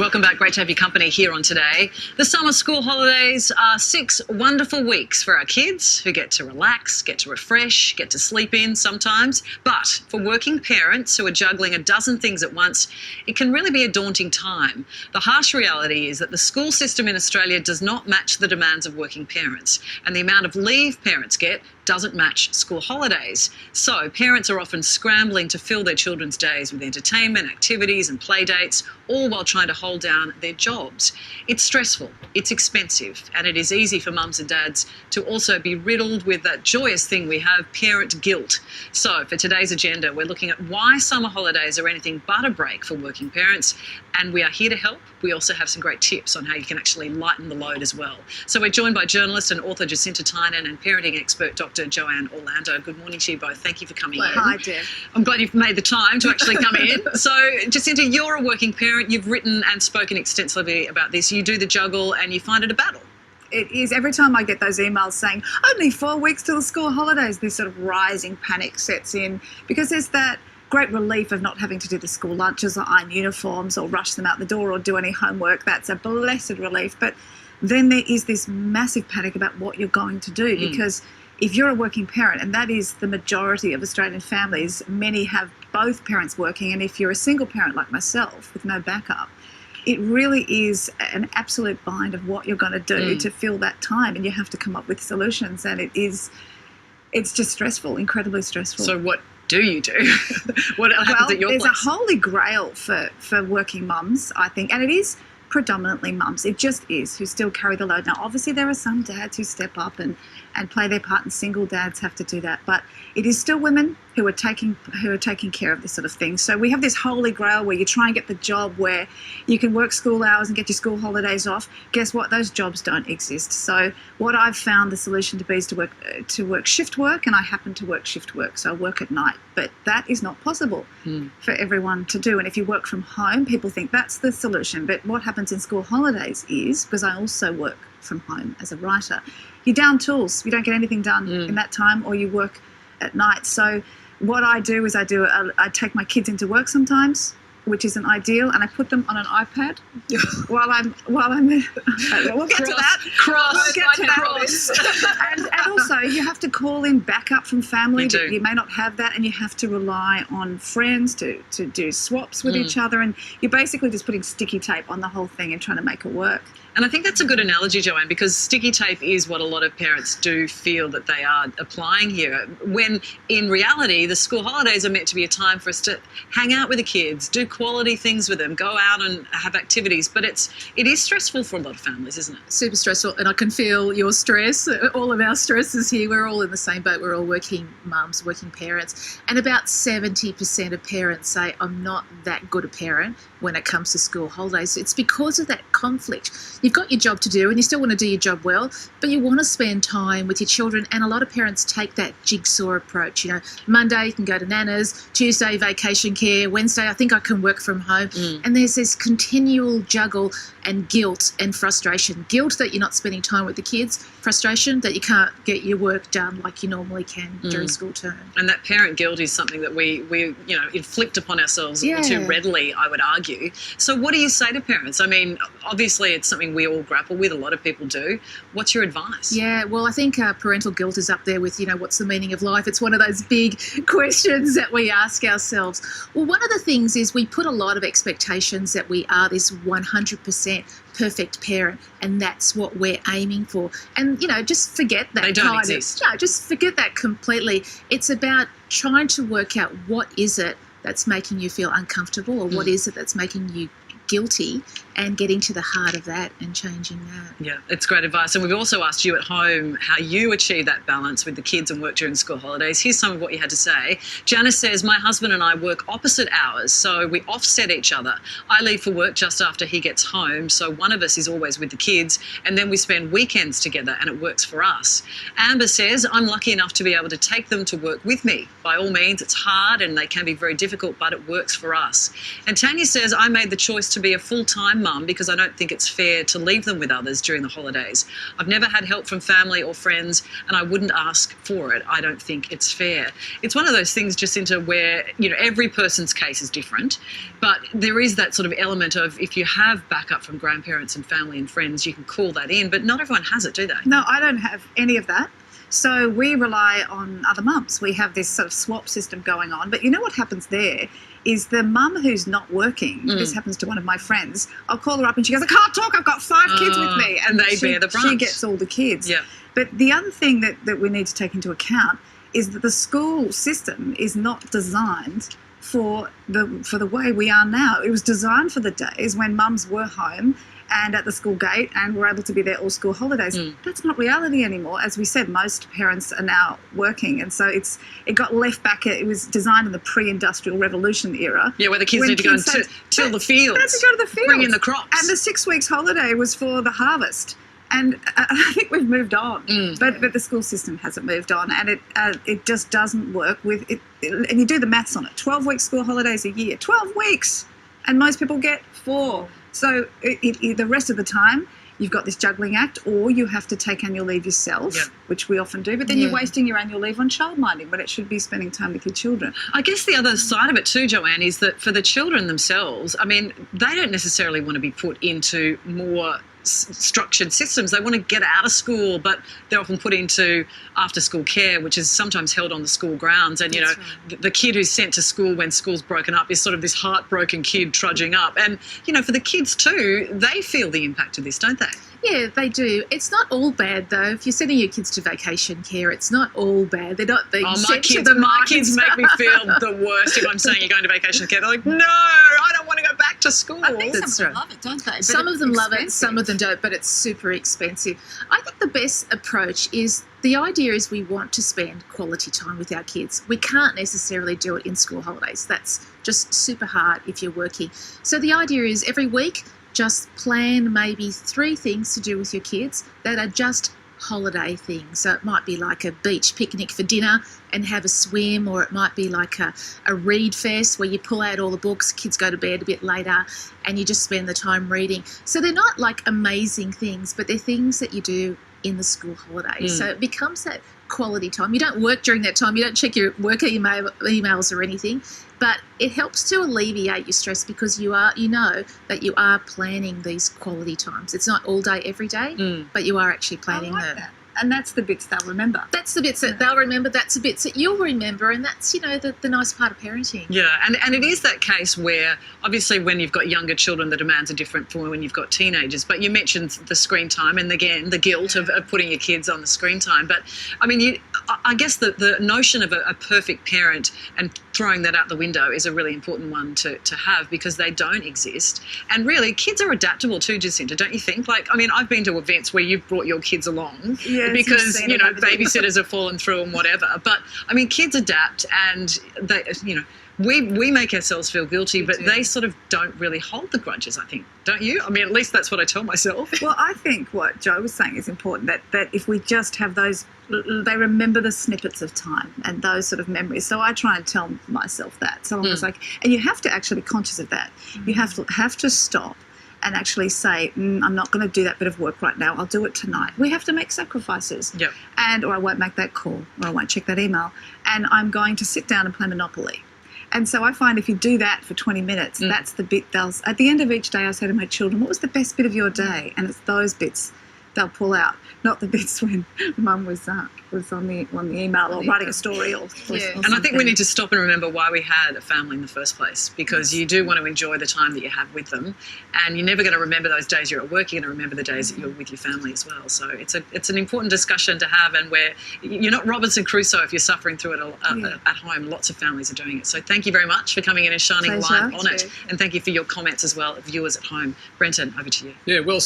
Welcome back. Great to have your company here on Today. The summer school holidays are 6 wonderful weeks for our kids who get to relax, get to refresh, get to sleep in sometimes. But for working parents who are juggling a dozen things at once, it can really be a daunting time. The harsh reality is that the school system in Australia does not match the demands of working parents, and the amount of leave parents get doesn't match school holidays. So parents are often scrambling to fill their children's days with entertainment, activities and play dates, all while trying to hold down their jobs. It's stressful, it's expensive, and it is easy for mums and dads to also be riddled with that joyous thing we have, parent guilt. So for today's agenda, we're looking at why summer holidays are anything but a break for working parents, and we are here to help. We also have some great tips on how you can actually lighten the load as well. So we're joined by journalist and author Jacinta Tynan and parenting expert Dr. Joanne Orlando. Good morning to you both. Thank you for coming in. Hi, Deb. I'm glad you've made the time to actually come in. So Jacinta, you're a working parent. You've written and spoken extensively about this. You do the juggle and you find it a battle. It is. Every time I get those emails saying, only 4 weeks till the school holidays, this sort of rising panic sets in because there's that great relief of not having to do the school lunches or iron uniforms or rush them out the door or do any homework. That's a blessed relief. But then there is this massive panic about what you're going to do because if you're a working parent, and that is the majority of Australian families, many have both parents working, and if you're a single parent like myself with no backup, it really is an absolute bind of what you're going to do to fill that time, and you have to come up with solutions, and it's just stressful, incredibly stressful. So what do you do? What happens at your place? There's a holy grail for working mums, I think, and it is predominantly mums. It just is, who still carry the load. Now, obviously, there are some dads who step up and play their part, and single dads have to do that. But it is still women who are taking care of this sort of thing. So we have this holy grail where you try and get the job where you can work school hours and get your school holidays off. Guess what? Those jobs don't exist. So what I've found the solution to be is to work shift work, and I happen to work shift work, so I work at night. But that is not possible for everyone to do. And if you work from home, people think that's the solution. But what happens in school holidays is, because I also work from home as a writer, you're down tools. You don't get anything done in that time, or you work at night. So what I do is I take my kids into work sometimes, which isn't ideal, and I put them on an iPad while I'm we'll get to that. And also you have to call in backup from family that you may not have that, and you have to rely on friends to do swaps with each other, and you're basically just putting sticky tape on the whole thing and trying to make it work. And I think that's a good analogy, Joanne, because sticky tape is what a lot of parents do feel that they are applying here, when in reality the school holidays are meant to be a time for us to hang out with the kids, do quality things with them, go out and have activities. But it is stressful for a lot of families, isn't it? Super stressful, and I can feel your stress. All of our stresses here, we're all in the same boat. We're all working mums, working parents, and about 70% of parents say, I'm not that good a parent when it comes to school holidays. It's because of that conflict. You've got your job to do and you still want to do your job well, but you want to spend time with your children, and a lot of parents take that jigsaw approach. You know, Monday you can go to Nana's, Tuesday vacation care, Wednesday I think I can work from home, and there's this continual juggle and guilt and frustration. Guilt that you're not spending time with the kids, frustration that you can't get your work done like you normally can during school term. And that parent guilt is something that we inflict upon ourselves too readily, I would argue. So what do you say to parents? I mean, obviously it's something we all grapple with, a lot of people do. What's your advice? Yeah, well, I think parental guilt is up there with, what's the meaning of life? It's one of those big questions that we ask ourselves. Well, one of the things is we put a lot of expectations that we are this 100% perfect parent, and that's what we're aiming for. And, just forget that. They don't exist. No, just forget that completely. It's about trying to work out what is it that's making you feel uncomfortable, or what is it that's making you guilty, and getting to the heart of that and changing that. Yeah, it's great advice. And we've also asked you at home how you achieve that balance with the kids and work during school holidays. Here's some of what you had to say. Janice says, my husband and I work opposite hours, so we offset each other. I leave for work just after he gets home, so one of us is always with the kids, and then we spend weekends together, and it works for us. Amber says, I'm lucky enough to be able to take them to work with me. By all means, it's hard and they can be very difficult, but it works for us. And Tanya says, I made the choice to to be a full-time mum because I don't think it's fair to leave them with others during the holidays. I've never had help from family or friends, and I wouldn't ask for it. I don't think it's fair. It's one of those things, Jacinta, where, every person's case is different, but there is that sort of element of if you have backup from grandparents and family and friends, you can call that in, but not everyone has it, do they? No, I don't have any of that. So we rely on other mums. We have this sort of swap system going on. But you know what happens there is the mum who's not working, this happens to one of my friends, I'll call her up and she goes, I can't talk, I've got 5 kids with me. And they bear the brunt. She gets all the kids. Yeah. But the other thing that we need to take into account is that the school system is not designed for the way we are now. It was designed for the days when mums were home and at the school gate and were able to be there all school holidays. That's not reality anymore. As we said, most parents are now working, and so it got left back. It was designed in the pre-industrial revolution era. Yeah, where the kids need to go and till the fields. They had to go to the fields. Bring in the crops. And the 6 weeks holiday was for the harvest. And I think we've moved on, but the school system hasn't moved on, and it just doesn't work with it. And you do the maths on it: 12 weeks school holidays a year, 12 weeks, and most people get 4. So the rest of the time, you've got this juggling act, or you have to take annual leave yourself, which we often do, but then you're wasting your annual leave on childminding when it should be spending time with your children. I guess the other side of it too, Joanne, is that for the children themselves, I mean, they don't necessarily want to be put into more structured systems. They want to get out of school, but they're often put into after-school care, which is sometimes held on the school grounds. And, the kid who's sent to school when school's broken up is sort of this heartbroken kid trudging up. And, for the kids too, they feel the impact of this, don't they? Yeah, they do. It's not all bad, though. If you're sending your kids to vacation care, it's not all bad. They're not being sent to the my kids make me feel the worst if I'm saying you're going to vacation care. They're like, no, I don't want to go back to school. I think some of them love it, don't they? But some of them love it, some of them don't, but it's super expensive. I think the best approach is, the idea is we want to spend quality time with our kids. We can't necessarily do it in school holidays. That's just super hard if you're working. So the idea is every week, just plan maybe 3 things to do with your kids that are just holiday things. So it might be like a beach picnic for dinner and have a swim, or it might be like a read fest where you pull out all the books, kids go to bed a bit later and you just spend the time reading. So they're not like amazing things, but they're things that you do in the school holidays. So it becomes that quality time. You don't work during that time. You don't check your work emails or anything, but it helps to alleviate your stress because you know that you are planning these quality times. It's not all day, every day, but you are actually planning them. That. And that's the bits they'll remember. That's the bits that they'll remember. That's the bits that you'll remember. And that's, the nice part of parenting. Yeah, and it is that case where, obviously, when you've got younger children, the demands are different from when you've got teenagers. But you mentioned the screen time and, again, the guilt of putting your kids on the screen time. But, I mean, I guess the notion of a perfect parent and throwing that out the window is a really important one to have, because they don't exist. And really, kids are adaptable too, Jacinta, don't you think? Like, I mean, I've been to events where you've brought your kids along because, babysitters have fallen through and whatever. But, I mean, kids adapt, and they, we make ourselves feel guilty, but they sort of don't really hold the grudges, I think. Don't you? I mean, at least that's what I tell myself. Well, I think what Joe was saying is important, that if we just have those, they remember the snippets of time and those sort of memories. So I try and tell myself that. So I was like, and you have to actually be conscious of that. You have to stop and actually say, I'm not going to do that bit of work right now. I'll do it tonight. We have to make sacrifices. Yep. Or I won't make that call, or I won't check that email. And I'm going to sit down and play Monopoly. And so I find if you do that for 20 minutes, that's the bit at the end of each day, I say to my children, what was the best bit of your day? And it's those bits they'll pull out, not the bits when mum was on the email or writing a story or and I think we need to stop and remember why we had a family in the first place, because you do want to enjoy the time that you have with them, and you're never going to remember those days you're at work. You're going to remember the days that you're with your family as well. So it's an important discussion to have, and where you're not Robinson Crusoe if you're suffering through it at home. Lots of families are doing it. So thank you very much for coming in and shining light on it, and thank you for your comments as well, viewers at home. Brenton, over to you. Yeah, well.